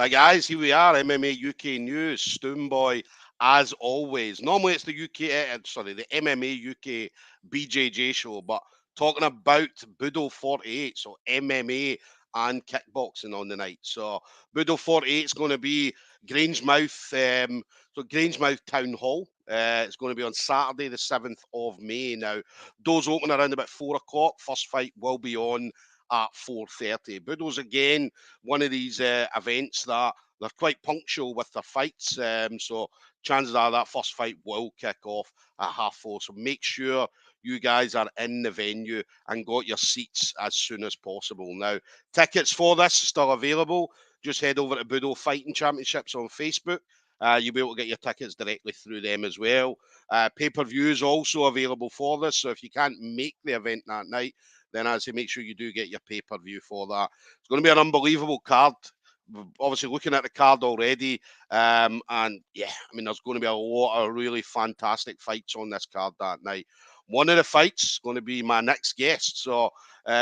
So, guys, here we are, MMA UK News, Stoomboy, as always. Normally, it's the the MMA UK BJJ show, but talking about Budo 48, so MMA and kickboxing on the night. So, Budo 48 is going to be Grangemouth, Grangemouth Town Hall. It's going to be on Saturday, the 7th of May. Now, doors open around about 4 o'clock. First fight will be on at 4:30. Budo's again one of these events that they're quite punctual with their fights. So chances are that first fight will kick off at 4:30. So make sure you guys are in the venue and got your seats as soon as possible. Now, tickets for this are still available. Just head over to Budo Fighting Championships on Facebook. You'll be able to get your tickets directly through them as well. Pay-per-view is also available for this. So if you can't make the event that night, then I say make sure you do get your pay-per-view for that. It's going to be an unbelievable card. Obviously, looking at the card already, and yeah, I mean, there's going to be a lot of really fantastic fights on this card that night. One of the fights is going to be my next guest. So,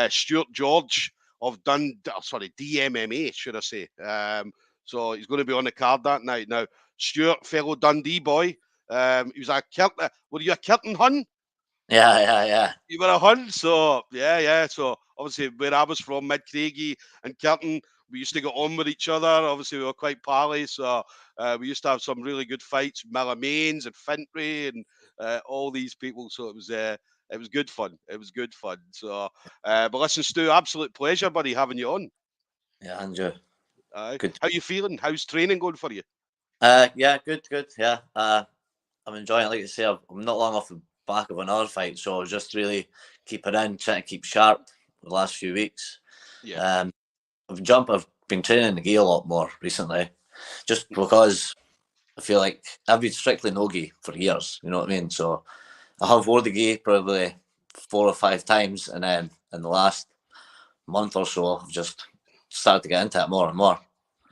Stuart George of DMMA, should I say. So he's going to be on the card that night. Now, Stuart, fellow Dundee boy, he was a Kirton. Were you a Kirton Hun? Yeah. You were a Hun, so yeah. So obviously, where I was from, Mid Craigie and Kirton, we used to get on with each other. Obviously, we were quite pally, so we used to have some really good fights, Millamains and Fintry and all these people. So it was good fun. It was good fun. So, but listen, Stu, absolute pleasure, buddy, having you on. Yeah, Andrew. Good. How you feeling? How's training going for you? Yeah, good. Yeah, I'm enjoying it. Like I say, I'm not long off the back of another fight, so I was just really keeping in, trying to keep sharp the last few weeks. Yeah. I've been training the gi a lot more recently, just because I feel like I've been strictly no gi for years. You know what I mean? So I have wore the gi probably 4 or 5 times, and then in the last month or so, I've just started to get into it more and more.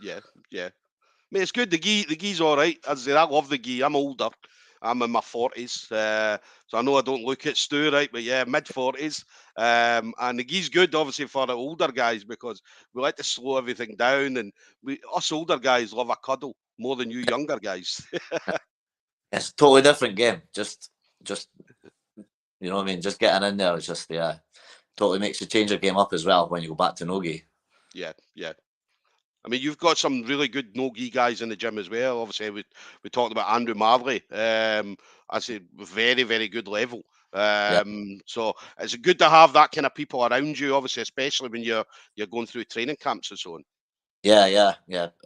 Yeah. Mate, it's good. The gi's all right. As I say, I love the gi. I'm older. I'm in my 40s. So I know I don't look at Stu, right? But yeah, mid-40s. And the gi's good, obviously, for the older guys because we like to slow everything down. And us older guys love a cuddle more than you younger guys. It's a totally different game. Just you know what I mean? Just getting in there is just, totally makes you change your game up as well when you go back to no-gi. Yeah. I mean, you've got some really good no-gi guys in the gym as well. Obviously, we talked about Andrew Marley. I say very, very good level. So it's good to have that kind of people around you, obviously, especially when you're going through training camps and so on. Yeah.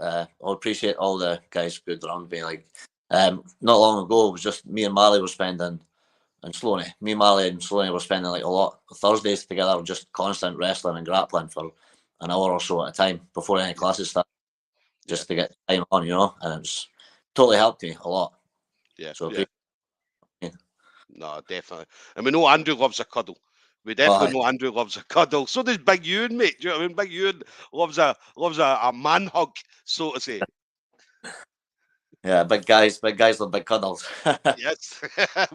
I appreciate all the guys good around me. Like, not long ago, it was just me and Marley were spending, and Sloaney. Me, Marley, and Sloaney were spending like a lot of Thursdays together, just constant wrestling and grappling for an hour or so at a time before any classes start, just to get time on, you know. And it's totally helped me a lot. Yeah. So No, definitely. And we know Andrew loves a cuddle. We definitely know Andrew loves a cuddle. So does Big Ewan, mate. Do you know what I mean? Big Ewan loves a man hug, so to say. Yeah, big guys love big cuddles. Yes,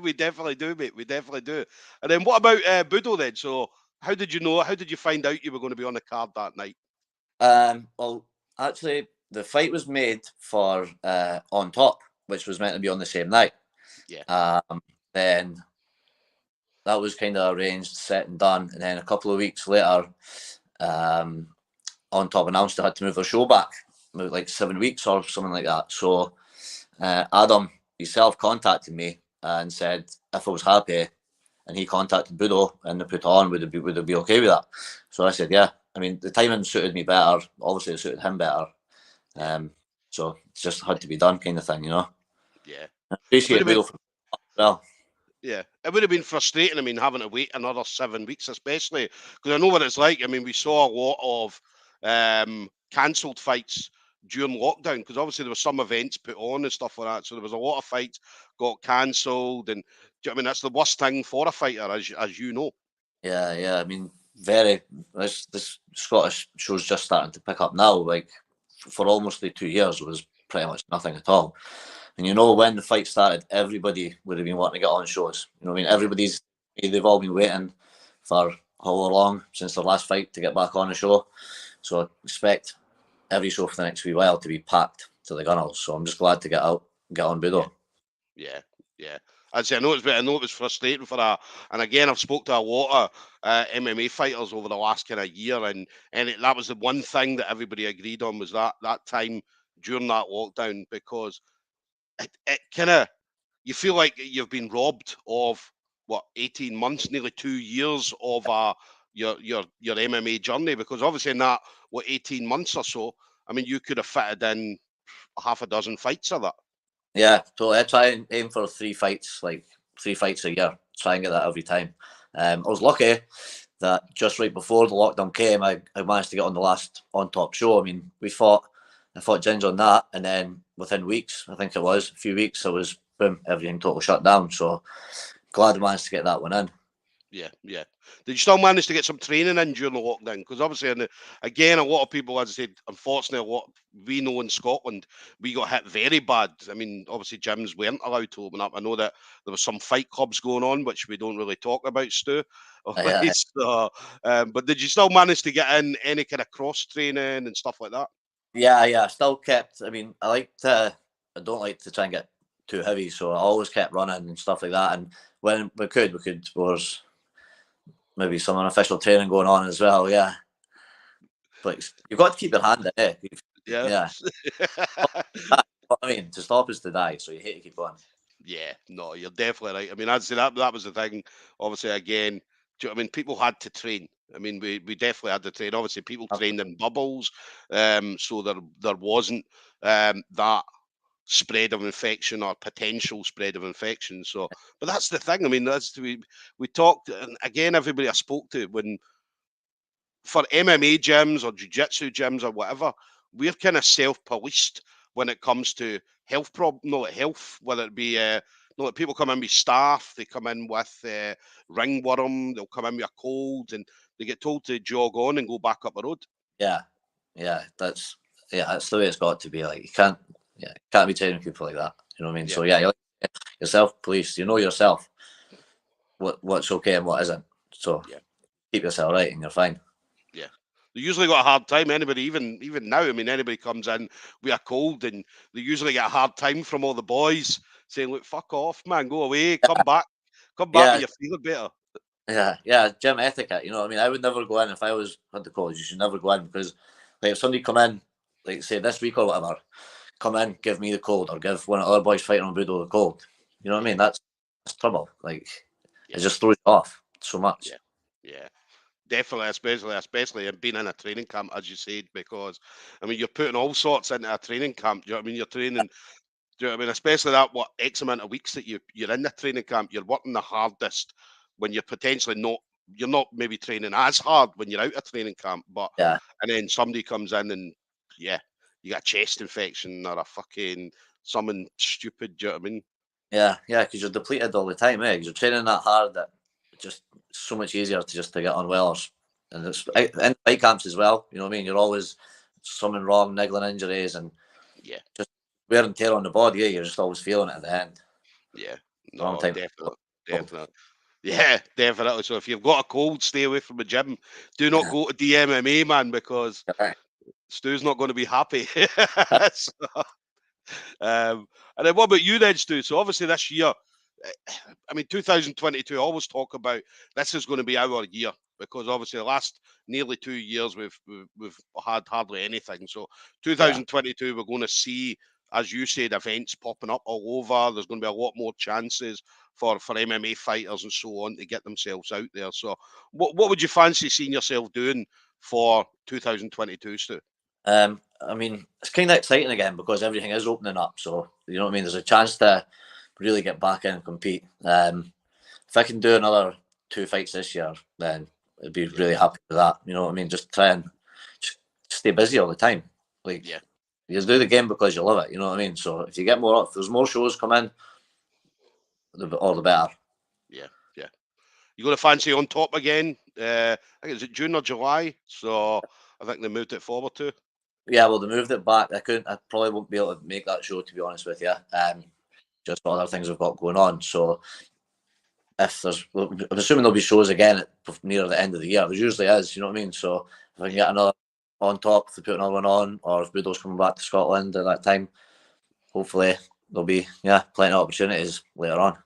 we definitely do, mate. We definitely do. And then what about Budo then? So how did you know? How did you find out you were going to be on the card that night? Well, actually, the fight was made for On Top, which was meant to be on the same night. Yeah. Then that was kind of arranged, set and done. And then a couple of weeks later, On Top announced they had to move their show back, like 7 weeks or something like that. So Adam himself contacted me and said if I was happy, and he contacted Budo and they put on, would it be okay with that? So I said, yeah. I mean, the timing suited me better. Obviously, it suited him better. So it just had to be done, kind of thing, you know. Yeah. I appreciate Budo for as well. Yeah, it would have been frustrating. I mean, having to wait another 7 weeks, especially because I know what it's like. I mean, we saw a lot of cancelled fights during lockdown because obviously there were some events put on and stuff like that. So there was a lot of fights got cancelled, and I mean that's the worst thing for a fighter, as you know. Yeah. I mean, this Scottish show's just starting to pick up now. Like for almost 2 years, it was pretty much nothing at all. And you know, when the fight started, everybody would have been wanting to get on shows. You know what I mean? They've all been waiting for how long since their last fight to get back on the show. So expect every show for the next wee while to be packed to the gunnels. So I'm just glad to get out, get on Budo. Yeah, yeah. I'd say I know it was frustrating for and again I've spoke to a lot of MMA fighters over the last kind of year, and that was the one thing that everybody agreed on was that time during that lockdown, because it kind of, you feel like you've been robbed of what, 18 months, nearly 2 years of your MMA journey, because obviously in that, what, 18 months or so, I mean, you could have fitted in half a dozen fights of that. Yeah, totally. I try and aim for 3 fights, like 3 fights a year. Try and get that every time. I was lucky that just right before the lockdown came, I managed to get on the last on top show. I mean, I fought Ginger on that, and then within weeks, I think it was a few weeks, it was boom, everything totally shut down. So glad I managed to get that one in. Yeah, yeah. Did you still manage to get some training in during the lockdown? Because obviously, again, a lot of people, as I said, unfortunately, a lot we know in Scotland, we got hit very bad. I mean, obviously, gyms weren't allowed to open up. I know that there was some fight clubs going on, which we don't really talk about, Stu. Yeah, So, but did you still manage to get in any kind of cross training and stuff like that? yeah. I still kept. I mean, I don't like to try and get too heavy, so I always kept running and stuff like that. And when we could, there was maybe some unofficial training going on as well. Yeah, but you've got to keep your hand in it. Yeah. Yeah. I mean, to stop is to die, so you hate to keep going. Yeah, no, you're definitely right. I mean, I'd say that was the thing. Obviously, again, do you know what I mean? People had to train. I mean, we definitely had to train. Obviously, people trained in bubbles, so there wasn't that spread of infection or potential spread of infection. So, but that's the thing. I mean, we talked, and again, everybody I spoke to, when for MMA gyms or jiu-jitsu gyms or whatever, we're kind of self-policed when it comes to health problem, no, like health, whether it be no, like people come in with staff, they come in with ringworm, they'll come in with a cold, and they get told to jog on and go back up the road. Yeah, that's the way it's got to be. Like you can't be training people like that. You know what I mean? Yeah. So yeah, you're yourself, police. You know yourself what's okay and what isn't. So Yeah. keep yourself right, and you're fine. Yeah. They usually got a hard time. Anybody, even now, I mean, anybody comes in with a cold, and they usually get a hard time from all the boys saying, "Look, fuck off, man, go away, come back when Yeah, you're feeling better." yeah. Gym etiquette. You know what I mean? I would never go in if I was at the college. You should never go in because, like, if somebody come in, like say this week or whatever, come in, give me the cold, or give one of the other boys fighting on Budo the cold. You know what I mean? That's trouble. Like it just throws you off so much. Yeah, yeah, definitely, especially in being in a training camp, as you said, because I mean, you're putting all sorts into a training camp. Do you know what I mean? You're training. Do you know what I mean? Especially that, what, X amount of weeks that you're in the training camp, you're working the hardest when you're potentially not. You're not maybe training as hard when you're out of training camp, but Yeah. and then somebody comes in and yeah, you got a chest infection or a fucking something stupid. Do you know what I mean? Yeah, because you're depleted all the time, eh? 'Cause you're training that hard that it's just so much easier to get on well. And it's in fight camps as well. You know what I mean? You're always something wrong, niggling injuries, and Yeah, just wear and tear on the body. Yeah, you're just always feeling it at the end. yeah, Long no, time. definitely. Yeah, definitely. So if you've got a cold, stay away from the gym. Do not go to DMMA, man, because Stu's not going to be happy. So, and then what about you then, Stu? So obviously this year, I mean, 2022, I always talk about this is going to be our year, because obviously the last nearly 2 years we've had hardly anything. So Yeah, 2022, we're going to see, as you said, events popping up all over. There's going to be a lot more chances for MMA fighters and so on to get themselves out there. So what would you fancy seeing yourself doing for 2022, Stu? I mean, it's kind of exciting again because everything is opening up. So you know what I mean. There's a chance to really get back in and compete. If I can do another 2 fights this year, then I'd be really happy with that. You know what I mean? Just try and just stay busy all the time. Like, you do the game because you love it. You know what I mean? So if you get more, if there's more shows come in, all the better. Yeah, yeah. You got to fancy on top again. I think is it June or July? So I think they moved it forward to. Yeah, well, they moved it back. I probably won't be able to make that show, to be honest with you. Just other things we've got going on. So if I'm assuming there'll be shows again near the end of the year. There usually is, you know what I mean? So if I can get another on top to put another one on, or if Budo's coming back to Scotland at that time, hopefully there'll be plenty of opportunities later on.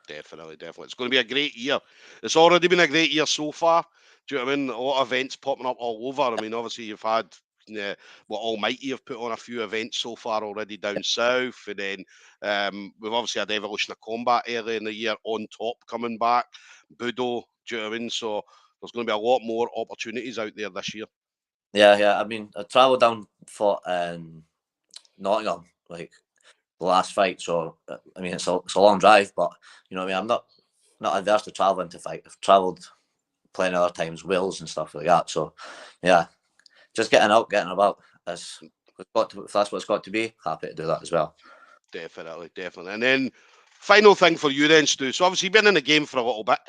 Definitely. It's going to be a great year. It's already been a great year so far. Do you know what I mean? A lot of events popping up all over. I mean, obviously you've had Almighty have put on a few events so far already down south, and then we've obviously had Evolution of Combat early in the year on top coming back. Budo, do you know what I mean? So there's going to be a lot more opportunities out there this year. Yeah. I mean, I travelled down for Nottingham, like the last fight. So I mean, it's a long drive, but you know what I mean. I'm not adverse to travelling to fight. I've travelled plenty of other times, Wales and stuff like that. So yeah, just getting out, getting about. If that's what it's got to be, happy to do that as well. Definitely. And then final thing for you then, Stu. So obviously you've been in the game for a little bit.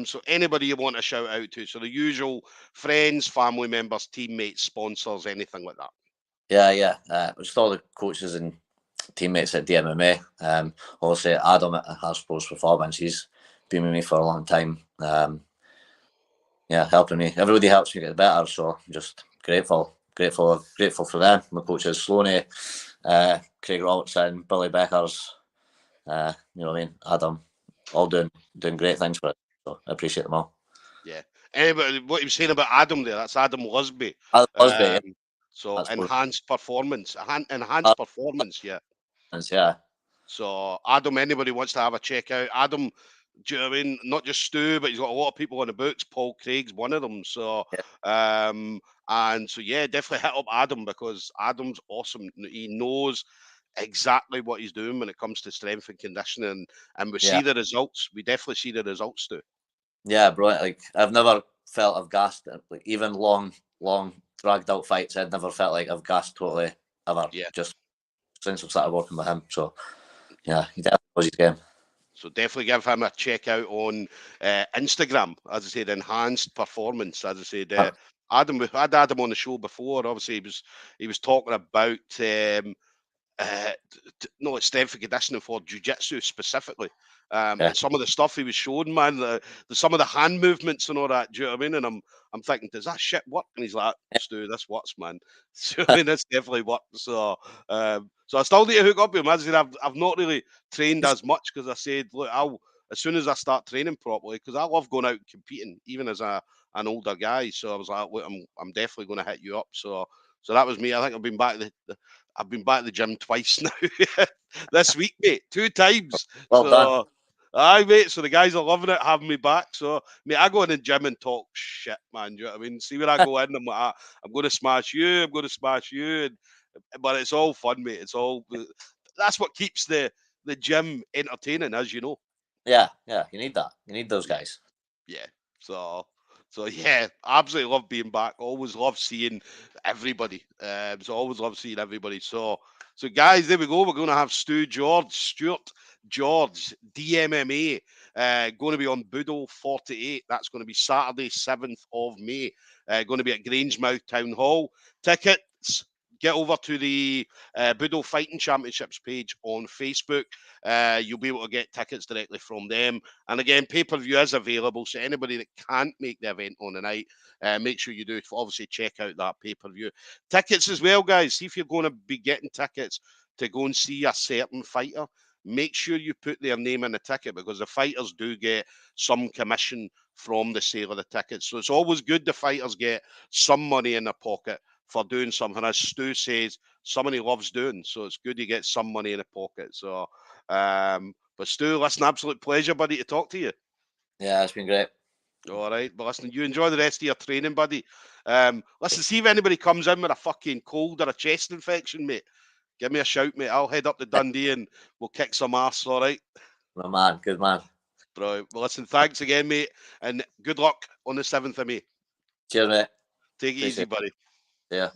So anybody you want to shout out to? So the usual friends, family members, teammates, sponsors, anything like that. Yeah. Just all the coaches and teammates at DMMA. Obviously Adam at Hasbro's Performance. He's been with me for a long time. Helping me. Everybody helps me get better. So I'm just grateful for them. My coaches, Sloaney, Craig Robertson, Billy Beckers. You know what I mean? Adam, all doing great things for it. So I appreciate them all. Yeah. Anybody, what you were saying about Adam there, that's Adam Lusby. So that's enhanced performance. Performance, yeah. Yeah. So Adam, anybody wants to have a check out, Adam, do you know what I mean? Not just Stu, but he's got a lot of people on the books. Paul Craig's one of them. So and so definitely hit up Adam, because Adam's awesome. He knows exactly what he's doing when it comes to strength and conditioning, and we see the results. We definitely see the results too. Yeah, bro. Like, I've never felt I've gassed. Like, even long dragged out fights, I've never felt like I've gassed totally ever. Yeah. Just since I've started working with him. So yeah, he definitely knows his game. So definitely give him a check out on Instagram. As I said, enhanced performance. As I said, Adam, we had Adam on the show before. Obviously, he was talking about it's strength and conditioning for jiu-jitsu specifically. And some of the stuff he was showing, man, some of the hand movements and all that. Do you know what I mean? And I'm thinking, does that shit work? And he's like, Stu, this works, man. So I mean, this definitely works. So so I still need to hook up with him. As I said, I've not really trained as much, because I said, look, as soon as I start training properly, because I love going out and competing, even as an older guy. So I was like, look, I'm definitely going to hit you up. So that was me. I think I've been back at the gym twice now this week, mate. 2 times. Well done. Aye, mate. So the guys are loving it, having me back. So, mate, I go in the gym and talk shit, man. Do you know what I mean? See, when I go in, I'm like, I'm going to smash you. I'm going to smash you. But it's all fun, mate. That's what keeps the gym entertaining, as you know. Yeah. You need that. You need those guys. Yeah. So yeah, absolutely love being back. Always love seeing everybody. Always love seeing everybody. So guys, there we go. We're going to have Stuart George, DMMA, going to be on Budo 48. That's going to be Saturday, 7th of May. Going to be at Grangemouth Town Hall. Tickets, get over to the Budo Fighting Championships page on Facebook. You'll be able to get tickets directly from them. And again, pay-per-view is available, so anybody that can't make the event on the night, make sure you do obviously check out that pay-per-view. Tickets as well, guys. See if you're going to be getting tickets to go and see a certain fighter. Make sure you put their name in the ticket, because the fighters do get some commission from the sale of the tickets. So it's always good the fighters get some money in their pocket for doing something, as Stu says, someone he loves doing. So it's good he gets some money in the pocket. So, but Stu, listen, absolute pleasure, buddy, to talk to you. Yeah, it's been great. All right, but listen, you enjoy the rest of your training, buddy. Listen, see if anybody comes in with a fucking cold or a chest infection, mate. Give me a shout, mate. I'll head up to Dundee and we'll kick some ass, all right? My man, good man. Bro, well, listen, thanks again, mate, and good luck on the 7th of May. Cheers, mate. Take it easy, buddy. Yeah.